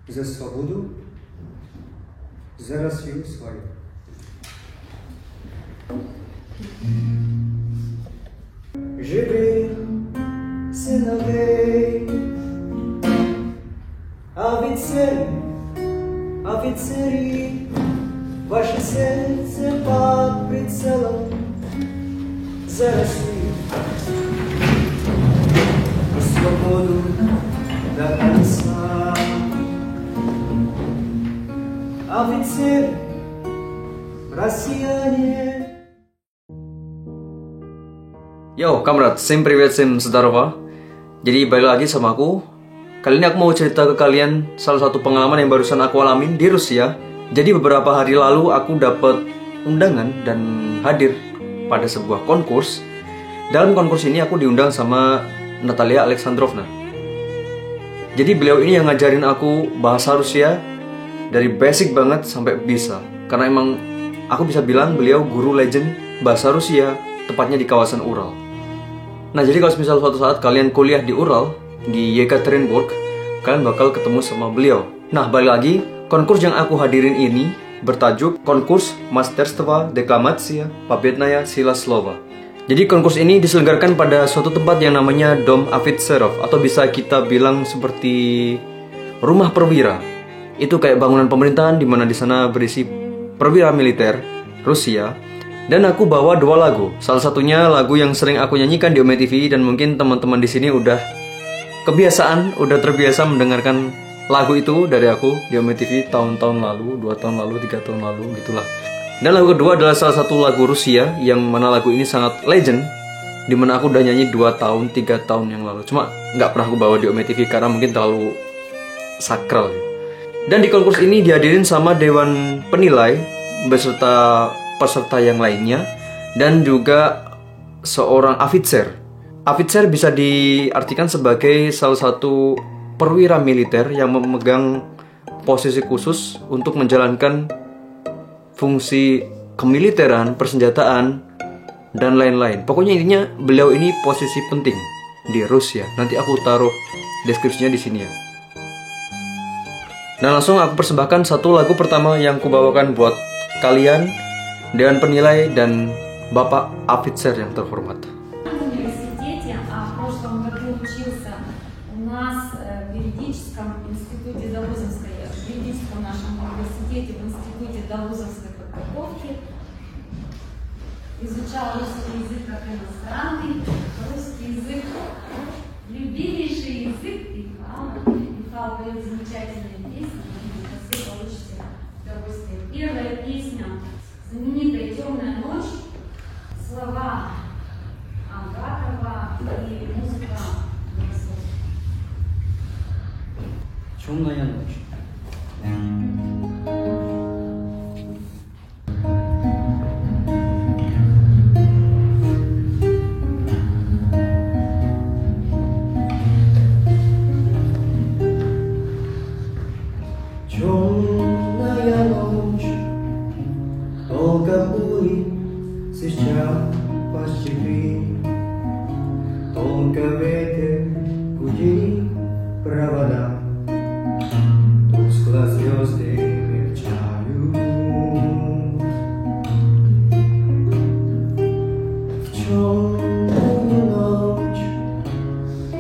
за свободу, за Россию свою. Живи, сыновей, офицеры, офицеры, ваше сердце под прицелом за Россию и свободу до конца. Офицеры, россияне. Yo, kamrat, sim привет, sim sedarwa. Jadi balik lagi sama aku. Kali ini aku mau cerita ke kalian salah satu pengalaman yang barusan aku alamin di Rusia. Jadi beberapa hari lalu aku dapat undangan dan hadir pada sebuah konkursi. Dalam konkursi ini aku diundang sama Natalia Alexandrovna. Jadi beliau ini yang ngajarin aku bahasa Rusia dari basic banget sampai bisa. Karena emang aku bisa bilang beliau guru legend bahasa Rusia, tepatnya di kawasan Ural. Nah, jadi kalau misal suatu saat kalian kuliah di Ural, di Yekaterinburg, kalian bakal ketemu sama beliau. Nah, balik lagi, konkurs yang aku hadirin ini bertajuk Konkurs Masterstva Deklamatsia Pobednaya Sila Slova. Jadi konkurs ini diselenggarakan pada suatu tempat yang namanya Dom Ofitserov, atau bisa kita bilang seperti rumah perwira. Itu kayak bangunan pemerintahan di mana di sana berisi perwira militer Rusia. Dan aku bawa dua lagu. Salah satunya lagu yang sering aku nyanyikan di Ome TV, dan mungkin teman-teman di sini udah terbiasa mendengarkan lagu itu dari aku di Ome TV tahun-tahun lalu, 2 tahun lalu, 3 tahun lalu, gitulah. Dan lagu kedua adalah salah satu lagu Rusia yang mana lagu ini sangat legend, dimana aku udah nyanyi 2 tahun, 3 tahun yang lalu. Cuma nggak pernah aku bawa di Ome TV karena mungkin terlalu sakral. Dan di konkurs ini dihadirin sama dewan penilai beserta peserta yang lainnya, dan juga seorang officer. Officer bisa diartikan sebagai salah satu perwira militer yang memegang posisi khusus untuk menjalankan fungsi kemiliteran, persenjataan, dan lain-lain. Pokoknya intinya beliau ini posisi penting di Rusia. Nanti aku taruh deskripsinya di sini ya. Dan langsung aku persembahkan satu lagu pertama yang kubawakan buat kalian, dewan penilai dan Bapak Officer yang terhormat. В университете, в прошлом году учился у нас в юридическом институте Далузовской, в юридическом нашем университете, в институте Далузовской подготовки, изучал русский язык как иностранный, русский язык, любимейший язык Михаила. Михаил поет замечательные песни, вы получите удовольствие. Первая песня знаменитая «Темная ночь», слова Ангатова и музыка Богословская. Темная ночь. Темная ночь, долго бури сейчас по степи, тонко ветер пути провода, тускло звезды мерцают. В темную ночь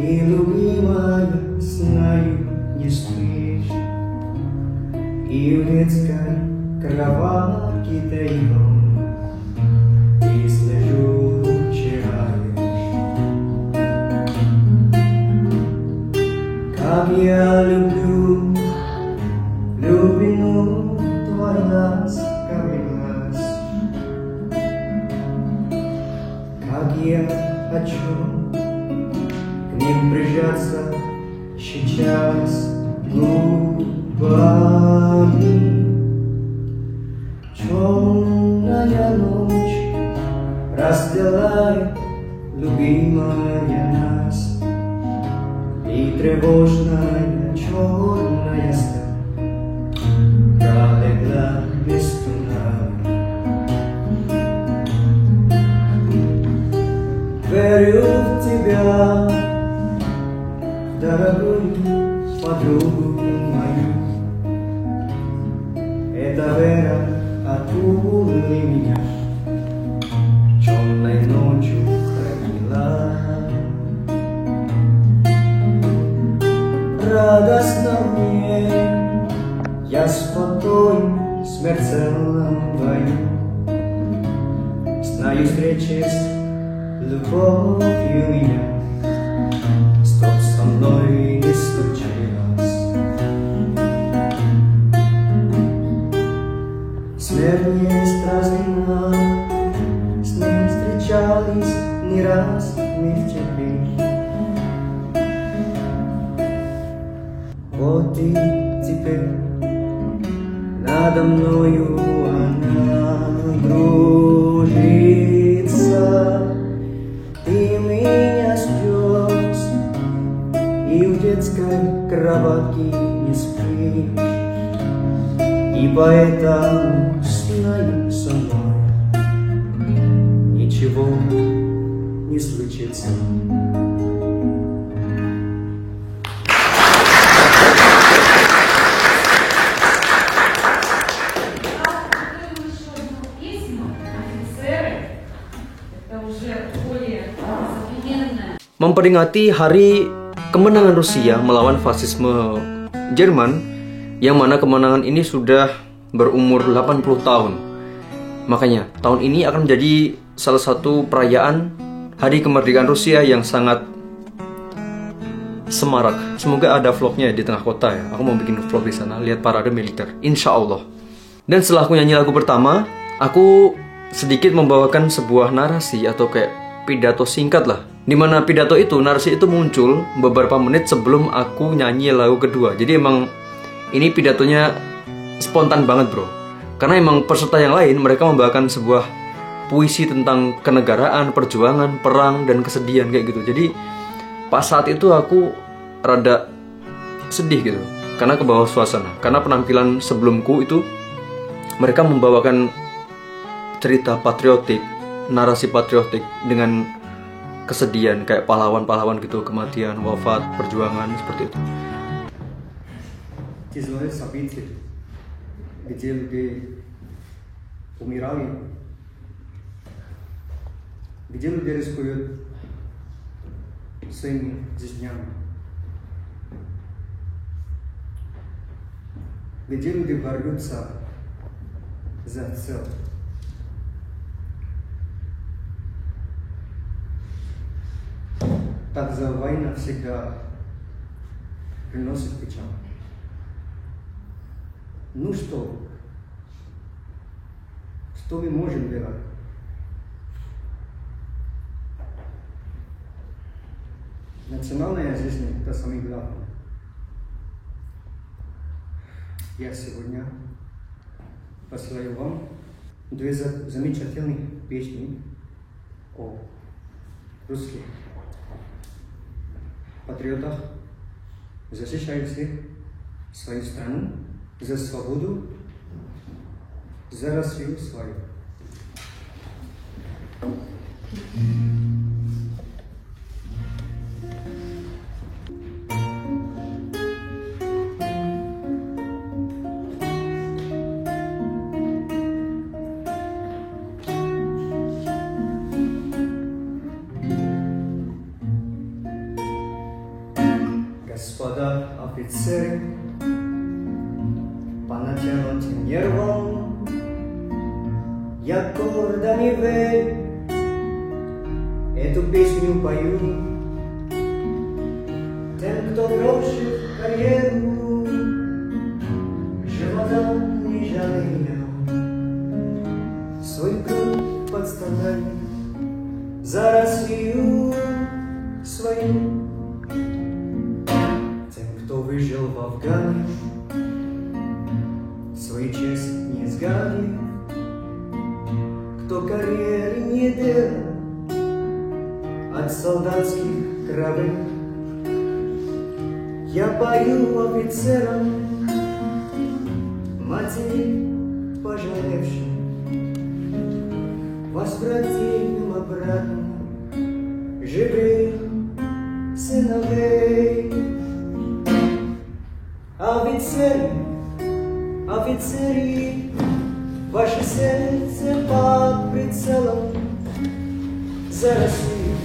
и любимая знаю не спишь, и в детской кроватке тайком ты слежу чаешь. Как я люблю глубину твой ласковый глаз, как я хочу к ним прижаться сейчас губами. Темная ночь расстилает, любимая нас, и тревожная черная смертельном бою. Знаю встречи с любовью меня, чтоб со мной не случилось. Смерть есть разина, с ним встречались не раз вместе пить. Вот и теперь надо мною она кружится. Ты меня спёс и в детской кроватке не спишь, и поэтому знаю со мной ничего не случится. Memperingati hari kemenangan Rusia melawan fasisme Jerman, yang mana kemenangan ini sudah berumur 80 tahun. Makanya tahun ini akan menjadi salah satu perayaan hari kemerdekaan Rusia yang sangat semarak. Semoga ada vlognya di tengah kota ya. Aku mau bikin vlog di sana, lihat parade militer, insya Allah. Dan setelah aku nyanyi lagu pertama, aku sedikit membawakan sebuah narasi atau kayak pidato singkat lah. Dimana pidato itu, narasi itu muncul beberapa menit sebelum aku nyanyi lagu kedua. Jadi emang ini pidatonya spontan banget bro. Karena emang peserta yang lain mereka membawakan sebuah puisi tentang kenegaraan, perjuangan, perang, dan kesedihan kayak gitu. Jadi pas saat itu aku rada sedih gitu, karena ke bawah suasana. Karena penampilan sebelumku itu mereka membawakan cerita patriotik, narasi patriotik dengan kesedihan kayak pahlawan-pahlawan gitu, kematian, wafat, perjuangan seperti itu. Тяжелые события, где люди умирали, где люди рискуют своими жизнями, где люди борются за цель. Также война всегда приносит печаль. Ну что мы можем делать? Национальная жизнь – это самое главное. Я сегодня посылаю вам две замечательных песни о русских патриотах, защищающих свою страну, за свободу, за Россию свою. Господа офицеры, по натянутым нервам я гордо не верю, эту песню пою тем, кто бросит карьеру, живота не жалея, свой круг подставляю за Россию свою. Кто выжил в Афгане, свою честь не сгадил, кто карьеры не делал от солдатских кровей. Я пою офицерам, матери пожалевшим, возвратим обратно живых сыновей. Офицеры, ваше сердце под прицелом за Россию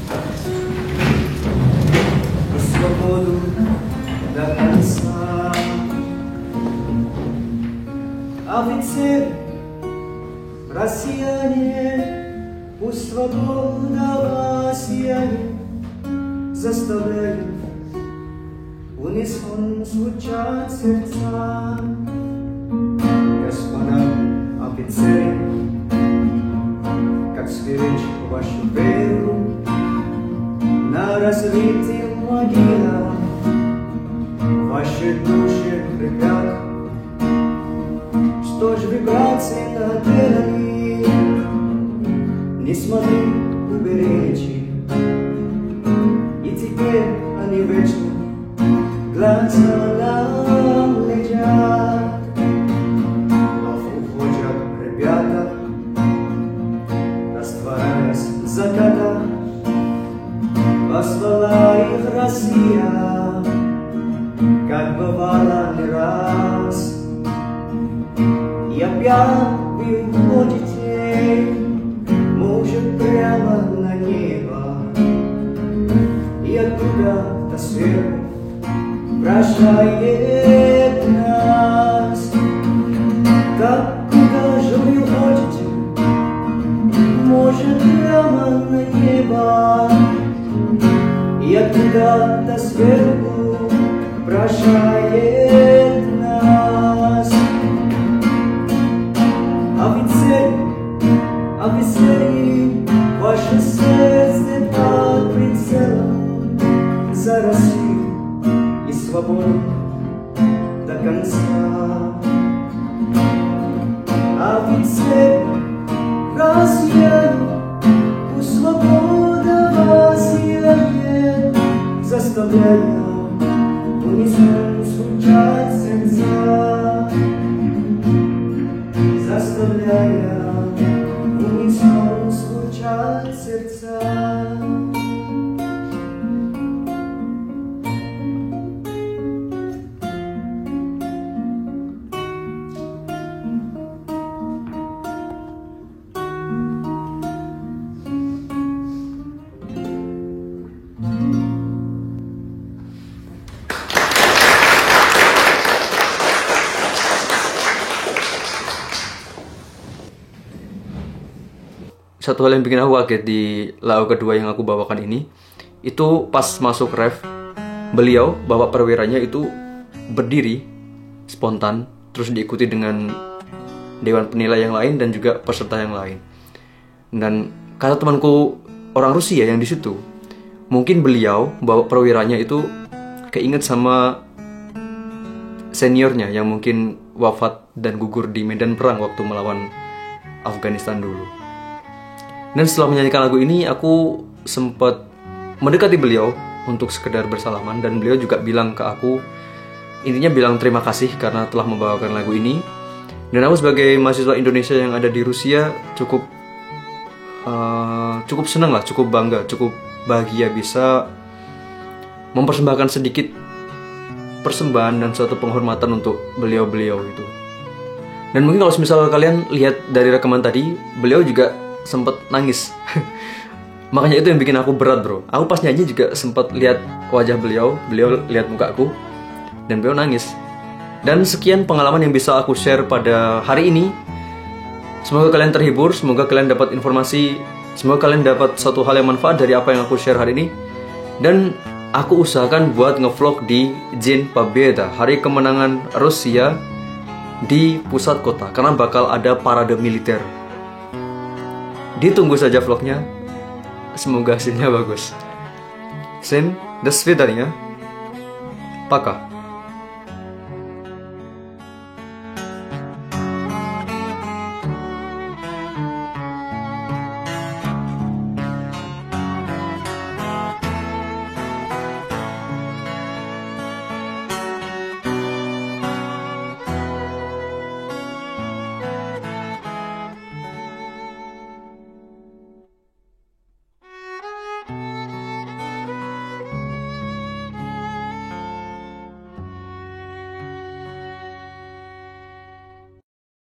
и свободу до конца. Офицеры, россияне, пусть свобода вас сияет, заставляет унисон звучать сердца. Господа офицеры, как сберечь вашу веру на развитие могила, ваши души хрипят. Что ж вибрации наделали, не смогли уберечь, и теперь они вечно глаза нам лежат. Вновь уходят ребята, растворяясь в закатах, позвала их Россия, как бывало не раз. И опять вы уходите, может, прямо на небо, и оттуда-то сверху прощает нас. Так куда же вы уходите, может, прямо на небо, и оттуда-то сверху прощает нас. Офицеры, ваше сердце под прицелом за Россию и свободу до конца. Офицеры, россияне, пусть свобода вас сияет, заставляя унисон звучать сердца, заставляя унисон звучать сердца. Satu hal yang bikin aku kaget di lagu kedua yang aku bawakan ini, itu pas masuk ref, beliau, bapak perwiranya itu berdiri spontan, terus diikuti dengan dewan penilai yang lain dan juga peserta yang lain. Dan kata temanku orang Rusia yang di situ, mungkin beliau, bapak perwiranya itu keinget sama seniornya yang mungkin wafat dan gugur di medan perang waktu melawan Afghanistan dulu. Dan setelah menyanyikan lagu ini, aku sempat mendekati beliau untuk sekedar bersalaman, dan beliau juga bilang ke aku, intinya bilang terima kasih karena telah membawakan lagu ini. Dan aku sebagai mahasiswa Indonesia yang ada di Rusia cukup senang lah, cukup bangga, cukup bahagia bisa mempersembahkan sedikit persembahan dan suatu penghormatan untuk beliau-beliau itu. Dan mungkin kalau misal kalian lihat dari rekaman tadi, beliau juga sempat nangis. Makanya itu yang bikin aku berat, bro. Aku pas nyanyi juga sempat lihat wajah beliau lihat mukaku, dan beliau nangis. Dan sekian pengalaman yang bisa aku share pada hari ini. Semoga kalian terhibur, semoga kalian dapat informasi, semoga kalian dapat suatu hal yang manfaat dari apa yang aku share hari ini. Dan aku usahakan buat ngevlog di Dень Победы, hari kemenangan Rusia di pusat kota, karena bakal ada parade militer. Ditunggu saja vlognya. Semoga hasilnya bagus. Всем до свидания. Пока.